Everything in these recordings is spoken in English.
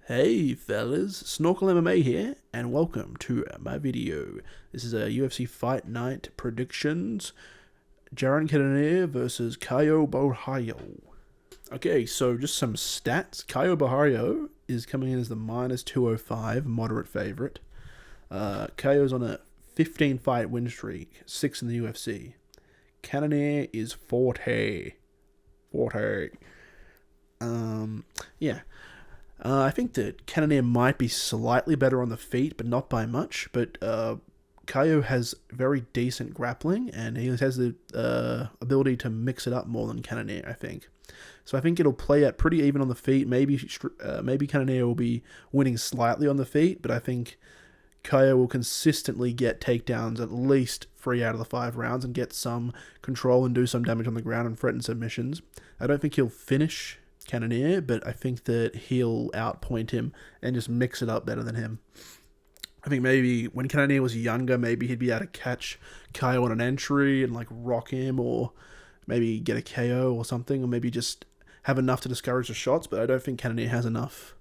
Hey fellas, Snorkel MMA here, and welcome to my video. This is a UFC Fight Night predictions. Gerald Cannonier versus Caio Borralho. Okay, so just some stats. Caio Borralho is coming in as the minus 205, moderate favorite. Caio's on a 15 fight win streak, 6 in the UFC. Cannonier is 40. Yeah. I think that Cannonier might be slightly better on the feet, but not by much. But Caio has very decent grappling, and he has the ability to mix it up more than Cannonier, I think. So I think it'll play out pretty even on the feet. Maybe Cannonier will be winning slightly on the feet, but I think Caio will consistently get takedowns at least 3 out of the 5 rounds and get some control and do some damage on the ground and threaten submissions. I don't think he'll finish Cannonier, but I think that he'll outpoint him and just mix it up better than him. I think maybe when Cannonier was younger, maybe he'd be able to catch Caio on an entry and like rock him, or maybe get a KO or something, or maybe just have enough to discourage the shots, but I don't think Cannonier has enough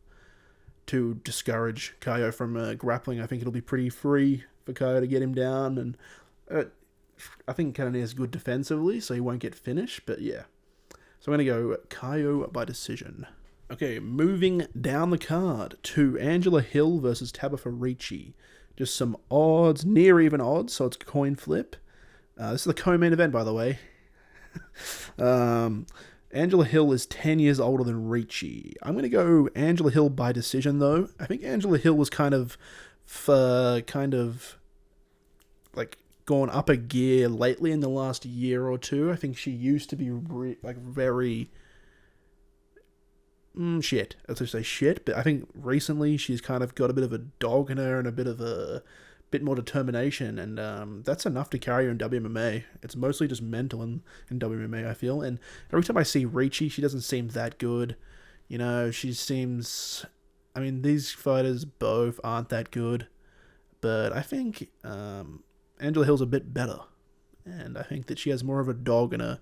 to discourage Caio from grappling. I think it'll be pretty free for Caio to get him down, and I think Cannonier is good defensively, so he won't get finished, but yeah. So I'm going to go Caio by decision. Okay, moving down the card to Angela Hill versus Tabatha Ricci. Just some odds, near even odds, so it's a coin flip. This is the co-main event, by the way. Angela Hill is 10 years older than Ricci. I'm going to go Angela Hill by decision, though. I think Angela Hill was kind of like gone up a gear lately in the last year or two. I think she used to be very shit. I was going to say shit, but I think recently she's kind of got a bit of a dog in her and a bit more determination, and that's enough to carry her in WMMA. It's mostly just mental in WMMA, I feel. And every time I see Ricci, she doesn't seem that good. You know, she seems... I mean, these fighters both aren't that good, but I think Angela Hill's a bit better, and I think that she has more of a dog in her,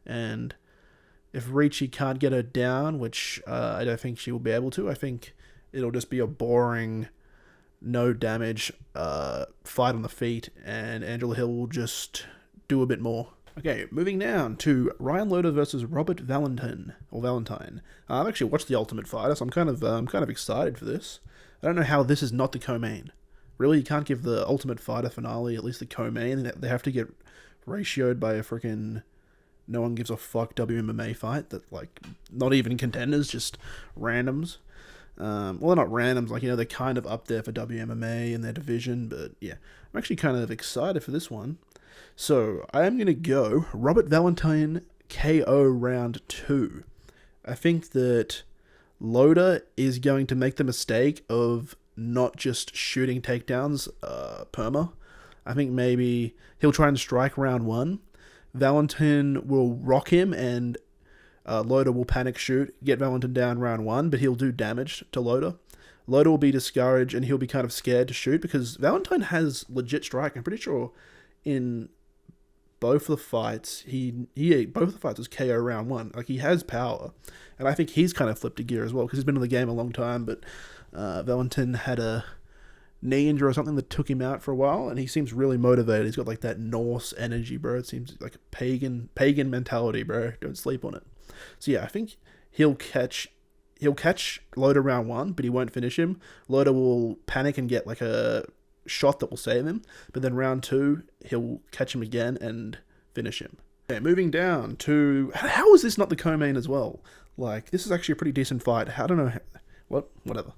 and if Ricci can't get her down, which I don't think she will be able to, I think it'll just be a boring, no damage fight on the feet, and Angela Hill will just do a bit more. Okay, moving down to Ryan Loder versus Robert Valentin. I've actually watched The Ultimate Fighter, so I'm kind of excited for this. I don't know how this is not the co-main. Really, you can't give the Ultimate Fighter finale at least the co-main. They have to get ratioed by a freaking no one gives a fuck WMMA fight that, like, not even contenders, just randoms. Well, they're not randoms, like, you know, they're kind of up there for WMMA in their division, but yeah, I'm actually kind of excited for this one. So I am going to go Robert Valentin KO round 2. I think that Loder is going to make the mistake of not just shooting takedowns perma. I think maybe he'll try and strike round 1. Valentin will rock him, and Loder will panic shoot, get Valentin down round 1, but he'll do damage to Loder. Loder will be discouraged, and he'll be kind of scared to shoot, because Valentin has legit strike. I'm pretty sure in both the fights, both the fights was KO round 1. Like, he has power, and I think he's kind of flipped a gear as well, because he's been in the game a long time, but Valentin had a knee injury or something that took him out for a while, and he seems really motivated. He's got like that Norse energy, bro. It seems like a pagan mentality, bro. Don't sleep on it. So yeah, I think he'll catch Loder round 1, but he won't finish him. Loder will panic and get like a shot that will save him, but then round 2 he'll catch him again and finish him. Okay, moving down to... How is this not the co-main as well? Like, this is actually a pretty decent fight. I don't know... Whatever.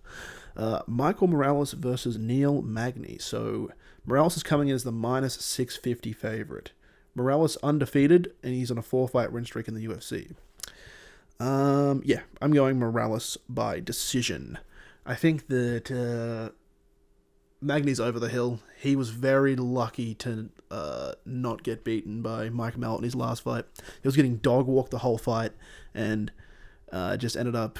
Michael Morales versus Neil Magny. So Morales is coming in as the minus 650 favorite. Morales undefeated, and he's on a 4-fight win streak in the UFC. Yeah, I'm going Morales by decision. I think that Magny's over the hill. He was very lucky to not get beaten by Mike Mallet in his last fight. He was getting dog walked the whole fight, and just ended up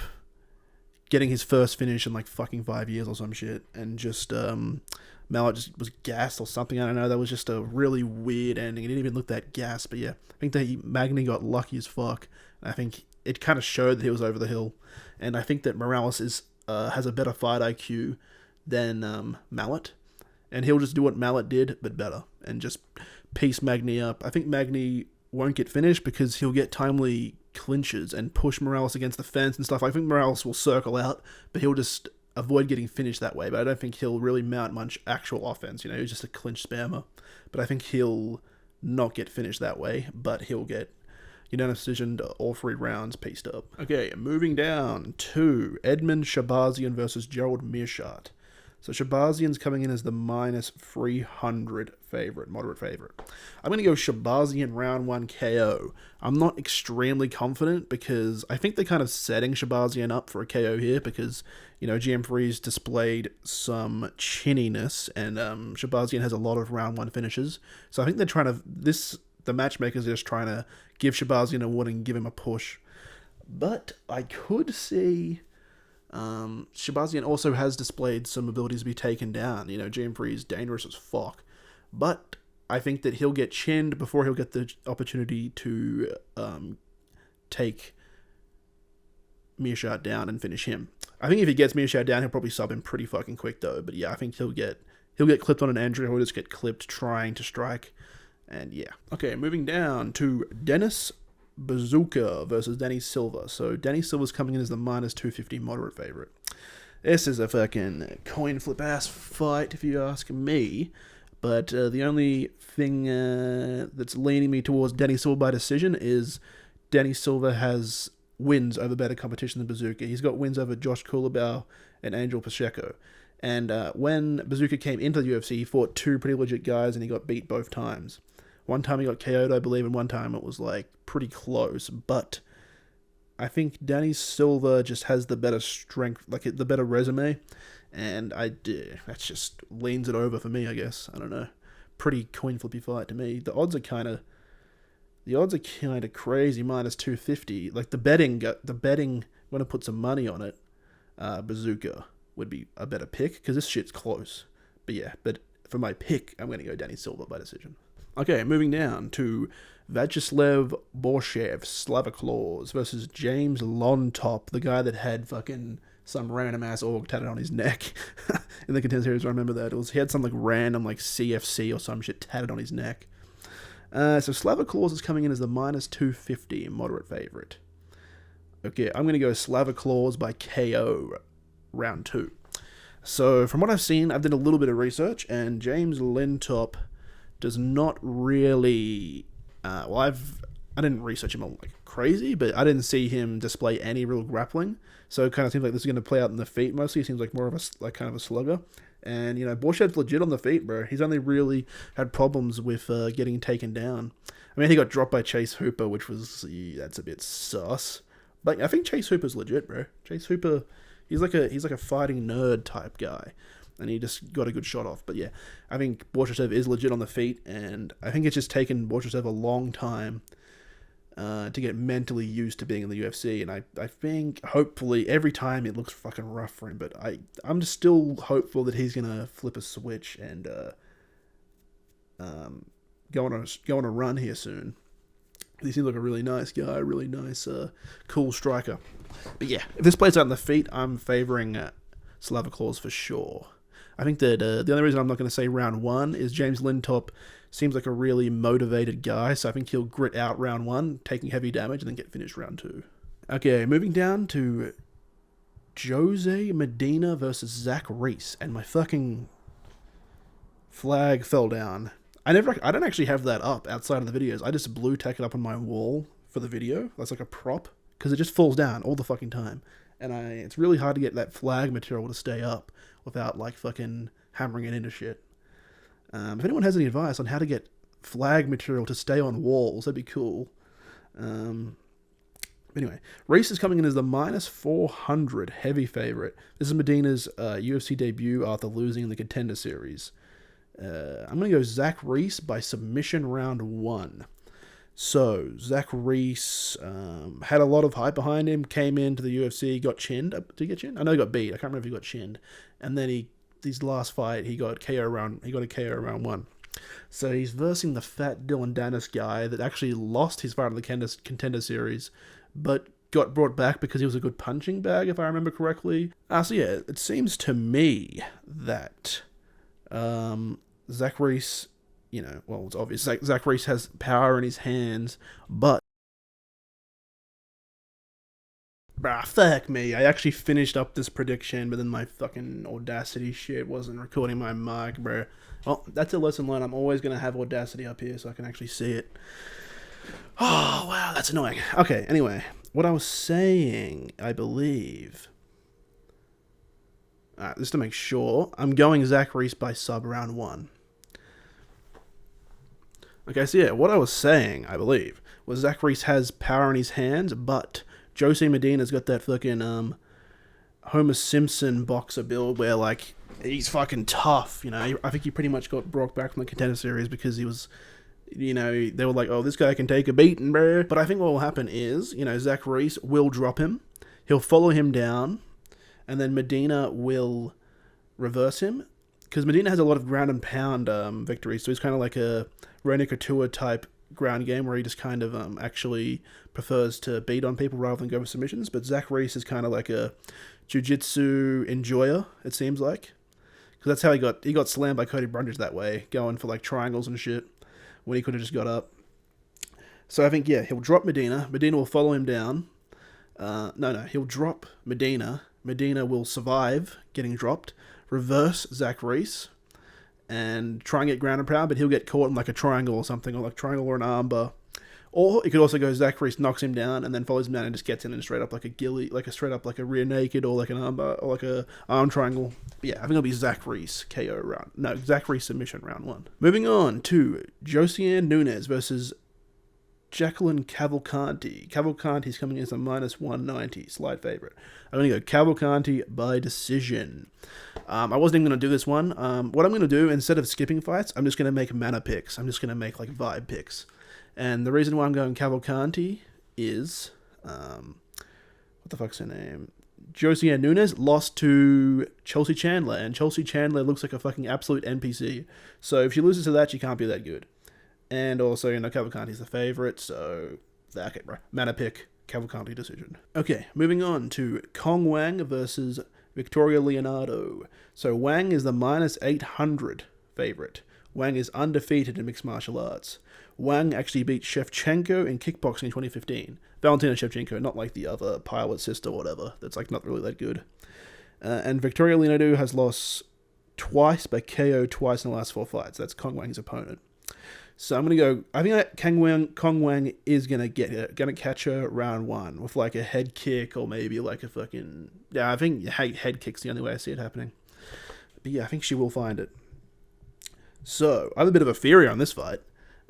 getting his first finish in like fucking 5 years or some shit, and just Mallet just was gassed or something. I don't know. That was just a really weird ending. It didn't even look that gassed, but yeah, I think that Magny got lucky as fuck. I think it kind of showed that he was over the hill, and I think that Morales is has a better fight IQ than Mallet, and he'll just do what Mallet did, but better, and just piece Magny up. I think Magny won't get finished because he'll get timely clinches and push Morales against the fence and stuff. I think Morales will circle out, but he'll just avoid getting finished that way. But I don't think he'll really mount much actual offense. He's just a clinch spammer. But I think he'll not get finished that way, but he'll get unanimous decision to all 3 rounds pieced up. Okay, moving down to Edmen Shahbazyan versus Gerald Meerschaert. So Shahbazyan's coming in as the minus 300 favorite, moderate favorite. I'm going to go Shahbazyan round 1 KO. I'm not extremely confident because I think they're kind of setting Shahbazyan up for a KO here because, GM3's displayed some chinniness and Shahbazyan has a lot of round 1 finishes. So I think they're trying to, the matchmakers are just trying to give Shahbazyan a warning and give him a push. But I could see Shahbazyan also has displayed some abilities to be taken down. GM3 is dangerous as fuck. But I think that he'll get chinned before he'll get the opportunity to take Meerschaert down and finish him. I think if he gets Meerschaert down, he'll probably sub him pretty fucking quick though. But yeah, I think he'll get clipped on an Andrew, he'll just get clipped trying to strike. And yeah. Okay, moving down to Dennis Buzukja versus Danny Silva. So Danny Silva's coming in as the minus 250 moderate favorite. This is a fucking coin flip ass fight if you ask me. But the only thing that's leaning me towards Danny Silva by decision is Danny Silva has wins over better competition than Buzukja. He's got wins over Josh Kulabau and Angel Pacheco. And when Buzukja came into the UFC, he fought 2 pretty legit guys and he got beat both times. One time he got KO'd, I believe, and one time it was, pretty close. But I think Danny Silva just has the better strength, the better resume. And that just leans it over for me, I guess. I don't know. Pretty coin flippy fight to me. The odds are kind of crazy, minus 250. The betting, when I put some money on it, Buzukja would be a better pick, because this shit's close. But yeah, for my pick, I'm going to go Danny Silva by decision. Okay, moving down to Valentin Borschev, Slavaclaws versus James Llontop, the guy that had fucking some random ass org tatted on his neck in the contender series. I remember that. He had some random CFC or some shit tatted on his neck. So Slavaclaws is coming in as the minus 250 moderate favorite. Okay, I'm going to go Slavaclaws by KO round 2. So from what I've seen, I've done a little bit of research, and James Llontop does not really... I didn't research him crazy, but I didn't see him display any real grappling. So it kind of seems like this is going to play out in the feet mostly. He seems like more of a kind of a slugger. And, Borschev's legit on the feet, bro. He's only really had problems with getting taken down. I mean, he got dropped by Chase Hooper, which was... that's a bit sus. But I think Chase Hooper's legit, bro. Chase Hooper, he's like a fighting nerd type guy. And he just got a good shot off. But yeah, I think Borschev is legit on the feet, and I think it's just taken Borschev a long time to get mentally used to being in the UFC. And I think, hopefully, every time it looks fucking rough for him, but I'm just still hopeful that he's going to flip a switch and go on a run here soon. He seems like a really nice guy, really nice, cool striker. But yeah, if this plays out in the feet, I'm favouring Slavaclaws for sure. I think that the only reason I'm not going to say round 1 is James Llontop seems like a really motivated guy, so I think he'll grit out round 1, taking heavy damage, and then get finished round 2. Okay, moving down to Jose Medina versus Zach Reese, and my fucking flag fell down. I don't actually have that up outside of the videos. I just blue tack it up on my wall for the video. That's like a prop, because it just falls down all the fucking time. And it's really hard to get that flag material to stay up without fucking hammering it into shit. If anyone has any advice on how to get flag material to stay on walls, that'd be cool. Anyway, Reese is coming in as the minus 400 heavy favorite. This is Medina's UFC debut after losing in the Contender Series. I'm going to go Zach Reese by submission round 1. So, Zach Reese had a lot of hype behind him, came into the UFC, got chinned. Did he get chinned? I know he got beat. I can't remember if he got chinned. And then his last fight, he got a KO round 1. So he's versing the fat Dylan Dennis guy that actually lost his fight in the Contender Series, but got brought back because he was a good punching bag, if I remember correctly. So yeah, it seems to me that Zach Reese, well, it's obvious. Zach Reese has power in his hands, but bruh, fuck me. I actually finished up this prediction, but then my fucking Audacity shit wasn't recording my mic, bro. Well, that's a lesson learned. I'm always going to have Audacity up here so I can actually see it. Oh, wow, that's annoying. Okay, anyway. What I was saying, I believe... Alright, just to make sure, I'm going Zach Reese by sub round 1. Okay, so yeah, what I was saying, I believe, was Zach Reese has power in his hands, but Josie Medina's got that fucking, Homer Simpson boxer build where, like, he's fucking tough, I think he pretty much got brought back from the Contender Series because he was... they were like, oh, this guy can take a beating, bro. But I think what will happen is, Zach Reese will drop him. He'll follow him down. And then Medina will reverse him. Because Medina has a lot of ground and pound victories. So he's kind of like a Rene Couture type ground game where he just kind of actually prefers to beat on people rather than go for submissions. But Zach Reese is kind of like a jiu-jitsu enjoyer, it seems like. Because that's how he got slammed by Cody Brundage that way. Going for like triangles and shit. When he could have just got up. So I think, yeah, he'll drop Medina. Medina will follow him down. He'll drop Medina. Medina will survive getting dropped. Reverse Zach Reese. And try and get ground and pound, but he'll get caught in like a triangle or something, or like triangle or an armbar. Or he could also go Zach Reese knocks him down and then follows him down and just gets in and straight up like a gilly, like a rear naked or like an armbar or like a arm triangle. But yeah, I think it'll be Zach Reese Zach Reese submission round 1. Moving on to Josiane Nunes versus Jacqueline Cavalcanti. Cavalcanti's coming in as a minus 190, slight favorite. I'm going to go Cavalcanti by decision. I wasn't even going to do this one. What I'm going to do, instead of skipping fights, I'm just going to make mana picks. I'm just going to make like vibe picks. And the reason why I'm going Cavalcanti is, what the fuck's her name? Josiane Nunes lost to Chelsea Chandler, and Chelsea Chandler looks like a fucking absolute NPC. So if she loses to that, she can't be that good. And also, Cavalcanti's the favorite, so okay, bro. Mana pick, Cavalcanti decision. Okay, moving on to Cong Wang versus Victoria Leonardo. So Wang is the minus 800 favorite. Wang is undefeated in mixed martial arts. Wang actually beat Shevchenko in kickboxing in 2015. Valentina Shevchenko, not like the other pilot sister or whatever. That's like not really that good. And Victoria Leonardo has lost twice by KO twice in the last 4 fights. That's Cong Wang's opponent. So I'm gonna go. I think that Cong Wang is gonna catch her round 1 with like a head kick or maybe like a fucking I think head kick's the only way I see it happening. But yeah, I think she will find it. So I have a bit of a theory on this fight.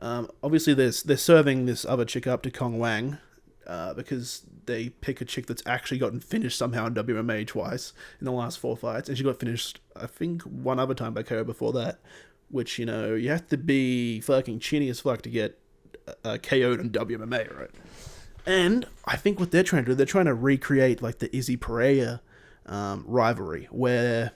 Obviously, they're serving this other chick up to Cong Wang because they pick a chick that's actually gotten finished somehow in WMA twice in the last 4 fights, and she got finished, I think, one other time by KO before that, which, you have to be fucking chinny as fuck to get KO'd in WMA, right? And I think what they're trying to do, they're trying to recreate like the Izzy Pereira rivalry, where,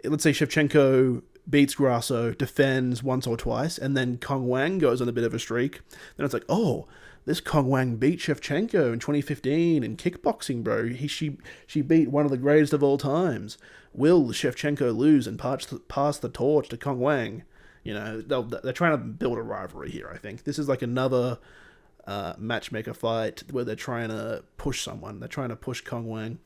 let's say Shevchenko beats Grasso, defends once or twice, and then Cong Wang goes on a bit of a streak. Then it's like, oh, this Cong Wang beat Shevchenko in 2015 in kickboxing, bro. She beat one of the greatest of all times. Will Shevchenko lose and pass the torch to Cong Wang? They're trying to build a rivalry here, I think. This is like another matchmaker fight where they're trying to push someone. They're trying to push Cong Wang.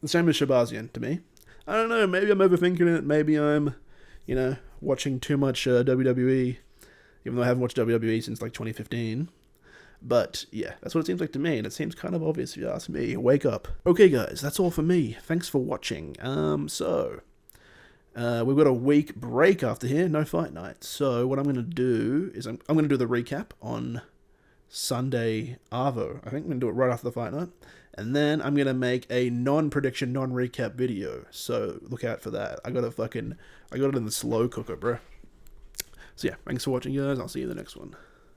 The same as Shahbazyan, to me. I don't know, maybe I'm overthinking it. Maybe I'm watching too much WWE, even though I haven't watched WWE since like 2015. But yeah, that's what it seems like to me, and it seems kind of obvious if you ask me. Wake up. Okay, guys, that's all for me. Thanks for watching. We've got a week break after here, no fight night. So what I'm going to do is I'm going to do the recap on Sunday Arvo. I think I'm going to do it right after the fight night. And then I'm going to make a non-prediction, non-recap video. So look out for that. I got it in the slow cooker, bro. So yeah, thanks for watching, guys. I'll see you in the next one.